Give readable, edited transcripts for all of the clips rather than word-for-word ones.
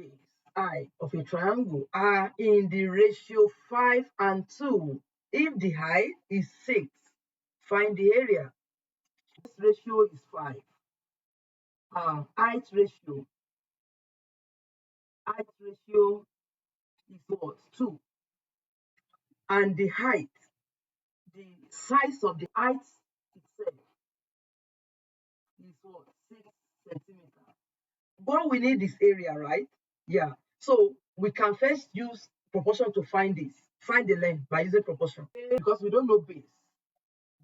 base I of a triangle are in the ratio 5:2. If the height is 6, find the area. This ratio is 5. Height ratio is what? 2. And the height, the size of the height itself is what? 6 centimeters. But we need this area, right? Yeah. So we can first use proportion to find this. Find the length by using proportion. Because we don't know base.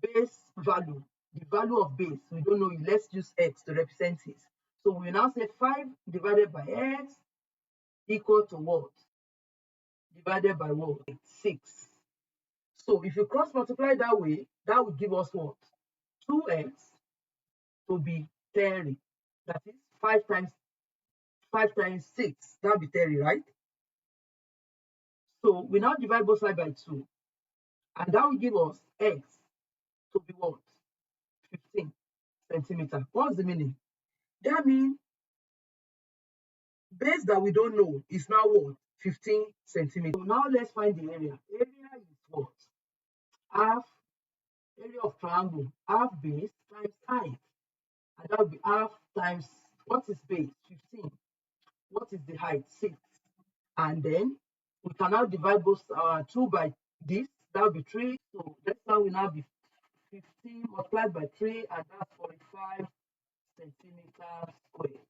Base value. The value of base. We don't know it. Let's use x to represent it. So we now say 5 divided by x equal to what? Divided by what? 6. So if you cross multiply that way, that will give us what? 2x to be 30. That is 5 times 6. That will be 30, right? So we now divide both sides by 2. And that will give us x to be what? 15 centimeters. What's the meaning? That means base that we don't know is now what? 15 centimeters. So now let's find the area. Area is what? Half area of triangle, half base times height. And that will be half times, what is base? 15. What is the height? 6. And then we can now divide both 2 by this. That will be 3. So this one will now be 15 multiplied by 3, and that's 45 centimeters squared.